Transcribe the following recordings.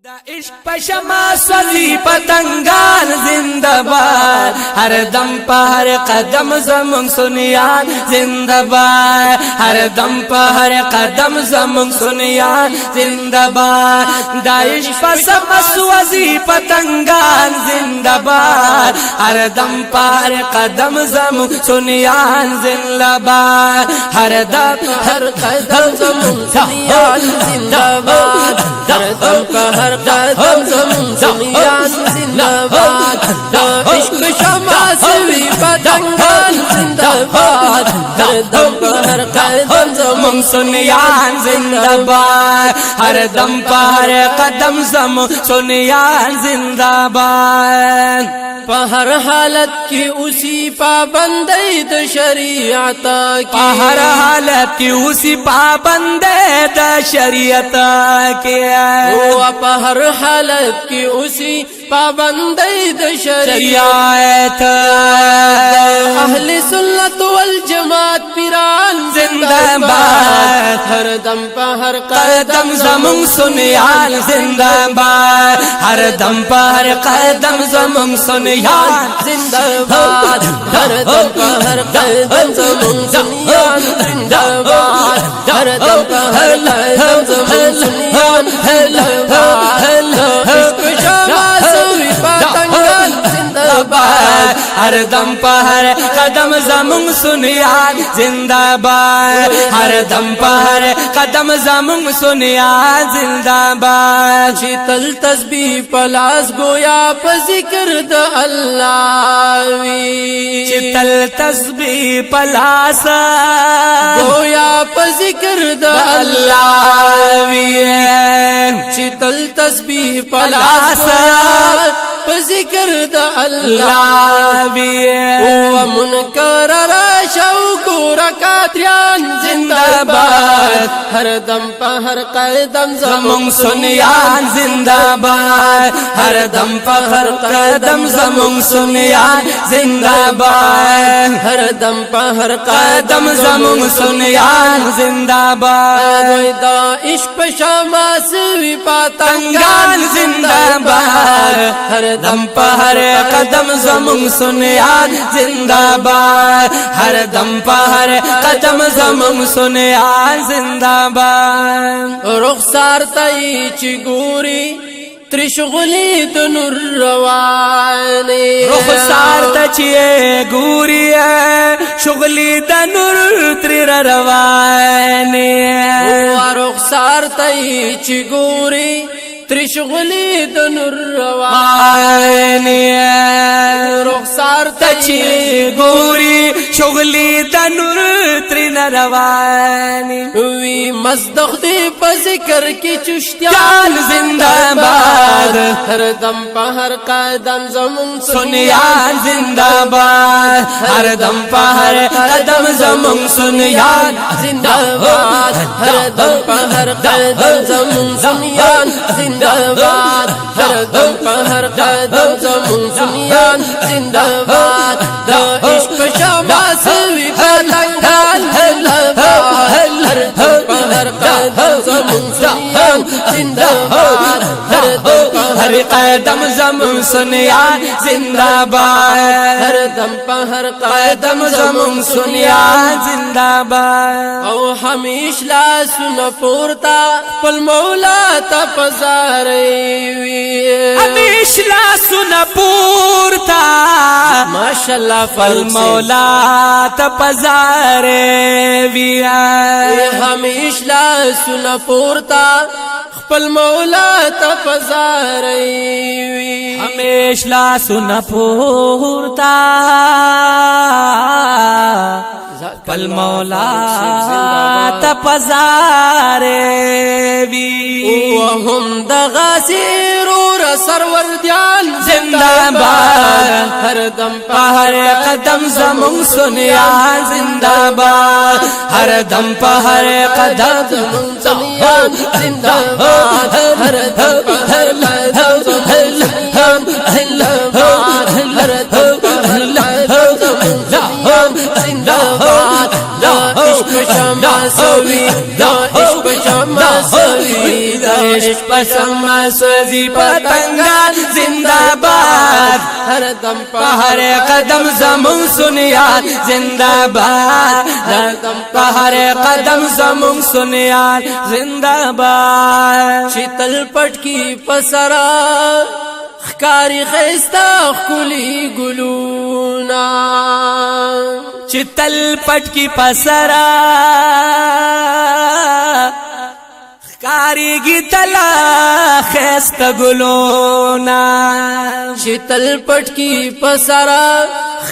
दा इश्क पशमा सजी पतंगान जिंदाबाद, हर दम पर हर कदम जमुन सुनियान जिंदाबाद, हर दम पर हर कदम जमुन सुनियान जिंदाबाद। दा इश्क पशमा सजी पतंगान जिंदाबाद, हर दम पर हर कदम जमुन सुनियान जिंदाबाद, हर दम हर कदम जमुन सुनियान जिंदाबाद, हर दम पर हर कदम जमुन सुनियान जिंदाबाद। इश्क शमा सजी पतंगान जिंदाबाद, हर दम पर हर कदम जमुन सुनियान जिंदाबाद, हर दम पर हर कदम जमुन सुनियान जिंदाबाद। हर हालत की उसी पाबंदी द शरीयत की, हर हालत की उसी पाबंदी द शरीयत के, हर हालत की उसी पाबंदी द शरीयत। अहले सुन्नत वल जमात पिरान जिंदाबाद, हर दम पर हर कदम जमुन सुनियान जिंदाबाद, हर दम पर हर कदम जमुन सुनियान जिंदाबाद, हर दम पर हर कदम जमुन सुनियान जिंदाबाद, हर दम पर हर कदम जमुन सुनियान जिंदाबाद। इश्क शमा सजी पतंगान जिंदाबाद, हर दम पर हर कदम जमुन सुनियान जिंदाबाद, हर दम पर हर कदम जमुन सुनियान जिंदाबाद। शीतल तस्बीह पलास गोया पर जिक्र द अल्लाह, शीतल तस्बीह पलास गोया पर जिक्र द अल्लाह, शीतल तस्बीह पलास पर जिक्र द अल्लाह। मुनकर शौको रकात्रियान जिंदाबाद, हर दम पर हर कदम जमुन सुनियान जिंदाबाद, हर दम पर हर कदम जमुन सुनियान जिंदाबाद, हर दम पर हर कदम जमुन सुनियान जिंदाबाद। इश्क शमा सजी पतंगान जिंदाबाद, हर दम पर हर कदम जमुन सुनियान जिंदाबाद, हर दम पर हर कदम जमुन सुनियान जिंदाबाद। रुखसार तई चिगूरी त्रिशुगली दुनुर रवाने, रुखसार तचिए गुरिया शुगली दनुर त्रिर रवाने, रुखसार तई चिगूरी त्रिशुगली दुनुर रवाने, रुखसार तची गोरी शुगली दनुर त्रिन रवानी। वी मजदख्ती पर जिक्र की चुश्तियान जिंदाबाद, हर दम पर हर कदम जमुन सुनियान जिंदाबाद, हर दम पर हर कदम जमुन सुनियान जिंदाबाद, हर दम पर हर कदम जमुन सुनियान जिंदाबाद, हर दम पर हर कदम जमुन सुनियान जिंदाबाद। इश्क शमा सजी पतंगान जिंदाबाद, हर दम पर हर कदम जमुन सुनियान जिंदाबाद, हर दम पर हर कदम जमुन सुनियान जिंदाबाद, हर दम पर हर कदम जमुन सुनियान जिंदाबाद। औ हमीश ला सुन पोरता पल मौला तपजारे, हमीश ला सुन पोरता माशाल्लाह पल मौला तपजारे विया। हमीश ला सुन पोरता पल मौला तपजारे, हमेश ला सुन पोरता पल मौला तपजारे वी। हम दगासिर और सरवर ध्यान जिंदाबाद, हर दम पर हर कदम जमुन सुनियान जिंदाबाद, हर दम पर हर कदम जमुन सुनियान जिंदाबाद, हर दम पर हर कदम जमुन सुनियान जिंदाबाद, हर दम पर हर कदम जमुन सुनियान जिंदाबाद। इश्क शमा सजी, इश्क शमा सजी सवी दा इश्क पे शम्मा सोजी पतंगान जिंदाबाद हर दम पे हर कदम ज़मुन सुनियान जिंदाबाद हर दम पे हर कदम ज़मुन सुनियान जिंदाबाद शीतल पटकी पसरा कारी खैस्ता खुली गुलूना चितल पटकी पसरा कारीगी तला खैस्त गुलोना शीतल पटकी पसरा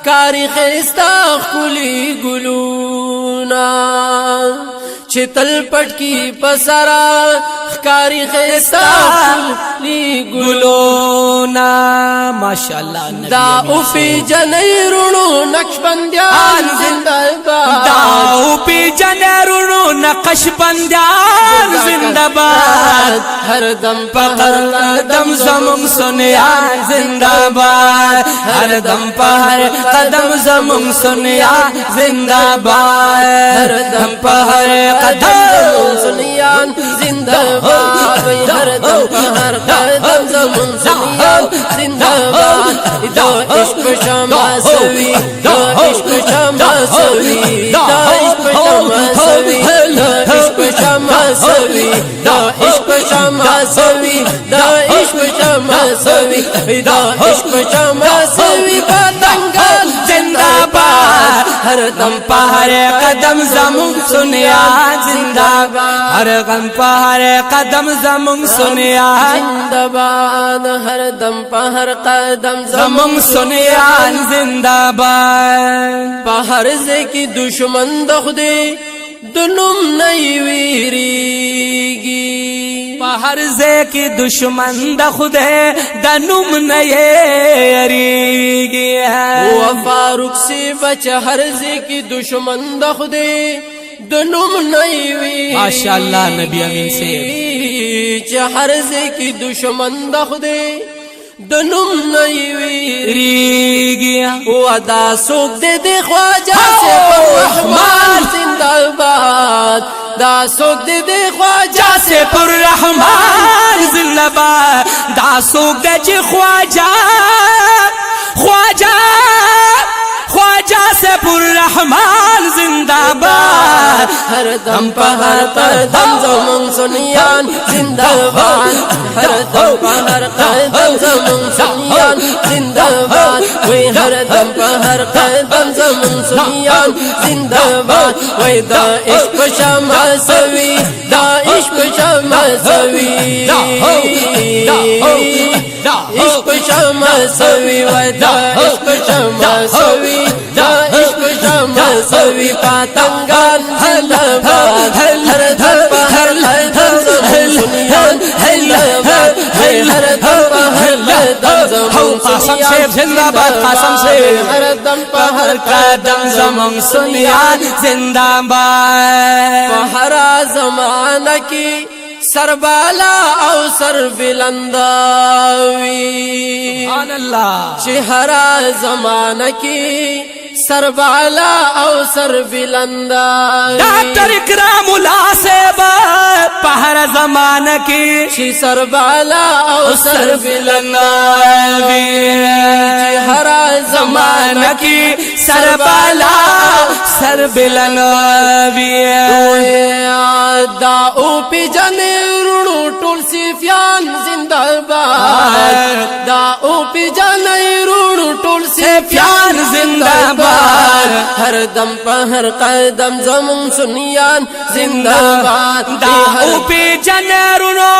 कारी खैस्ता खुली गुलूना शीतल पटकी पसरा कारी खैस्ता खुली गुलोना माशाअल्लाह दा उपी जनई रुणु नक्शबंदियान जिंदाबाद दा उपी जनई रुणु नक्शबंदियान जिंदाबाद हर दम पहर कदम ज़मुन सुनियान जिंदाबाद हर दम पहर कदम ज़मुन सुनियान जिंदाबाद हर दम पहर कदम सुनियान जिंदाबाद हर दम पहर कदम ज़मुन सुनियान जिंदाबाद दा इश्क शमा सवी दा इश्क शमा सवी दा इश्क शमा सवी दा इश्क शमा सवी दा इश्क शमा सवी दा इश्क शमा सवी दा इश्क शमा सवी पतंगान जिंदाबाद हर दम पहर कदम ज़मुन सुनियान जिंदाबाद हर दम पहर कदम ज़मुन सुनियान जिंदाबाद हर दम पहर कदम ज़मुन सुनियान जिंदाबाद पहर से की दुश्मन दखदे दुनुम नहीं वीरीगी पहर से की दुश्मन दखदे दनुम नयरीगी वो फारूक से बच हर से की दुश्मन दखदे दुनुम नहीं वीरीगी माशाअल्लाह नबी अमीन से हर से की दुश्मन दखदे दनुम नहीं वीरीगी वो अदा सोख दे ख्वाजा से रहमान जिंदाबाद दा सोख दे ख्वाजा से पुररहमान जिंदाबाद दा सोख दे ख्वाजा ख्वाजा ख्वाजा से पुररहमान जिंदाबाद हर दम पहर कदम ज़मुन सुनियान जिंदाबाद हर दम पहर कदम ज़मुन सुनियान जिंदाबाद वे हर दम पहर कदम ज़मुन सुनियान जिंदाबाद वे दा इश्क शमा सवी दा इश्क शमा सवी इश्क शमा सवी वे दा इश्क शमा सवी दा इश्क शमा सवी पतंगान जिंदाबाद हर दम पहर कदम ज़मुन सुनियान जिंदाबाद हर दम पहर कदम ज़मुन सुनियान जिंदाबाद कासम से हर दम पहर कदम ज़मुन सुनियान जिंदाबाद पहरा ज़माना की सरबाला और सर बिलंदावी सुभान अल्लाह चेहरा ज़माना की सरबाला और सर बिलंदावी डॉक्टर इकरामुल्लाह से पहर ज़मान की सरबाला और सर बिलंदावी चेहरा ज़मान की सरबाला सर बिलंदावी दा उपी जने रुणु तुलसी फ्यान जिंदाबाद दा उपी जने रुणु तुलसी फ्यान जिंदाबाद हर दम पहर कदम ज़मुन सुनियान जिंदाबाद दा उपी जने रुणु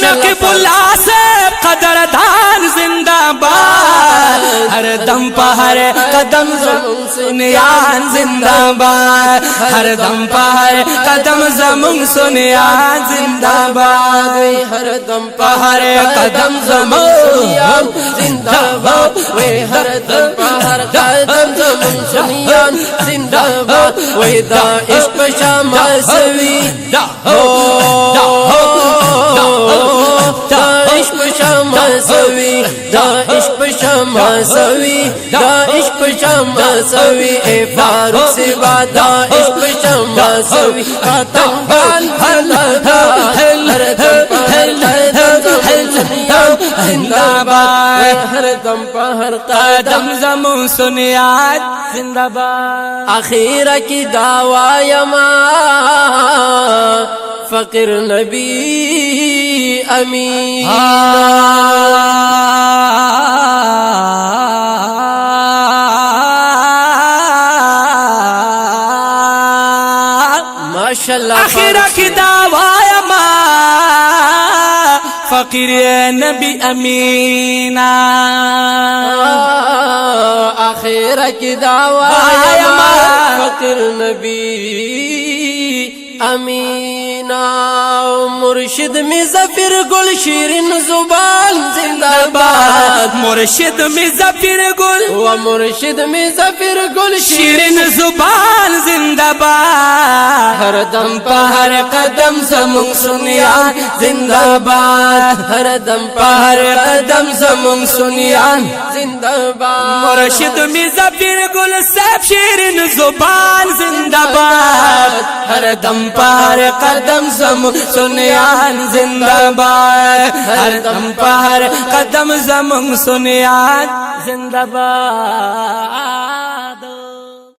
नक़ीबुल्लाह से कदरदान जिंदाबाद हर दम पहर कदम ज़मुन सुनियान जिंदाबाद हर दम पहर कदम ज़मुन सुनियान जिंदाबाद हर दम पहर कदम ज़मुन सुनियान जिंदाबाद वे हर दम पहर कदम ज़मुन सुनियान जिंदाबाद वे दा इश्क शमा सवी दा इश्क शमा सवी दा इश्क शमा सवी दा इश्क शमा सवी ए फारूक से वादा इश्क शमा सवी पतंगान जिंदाबाद हर दम पर जिंदाबाद हर दम पर हर कदम ज़मूं सुनियाद जिंदाबाद। आखिर की दावा यमा फकीर नबी अमीन माशाअल्लाह। आखिर की दावा यमा फकीर नबी अमीना आखिर की दावा फकीर नबी अमीना मुर्शिद में ज़फ़िर गुल शीरिन जुबान जिंदाबाद मुर्शिद में ज़फ़िर गुल व मुर्शिद में ज़फ़िर गुल शीरिन जुबान जिंदाबाद। हर दम पर हर कदम ज़मूं सुनियान जिंदाबाद हर दम पर हर कदम ज़मूं सुनियान जिंदाबाद मुर्शिद में ज़फ़िर गुल सब शीरिन जुबान जिंदाबाद हर दम पर कदम ज़मूं सुनियान जिंदाबाद हर दम पर कदम ज़मूं सुनियान जिंदाबाद।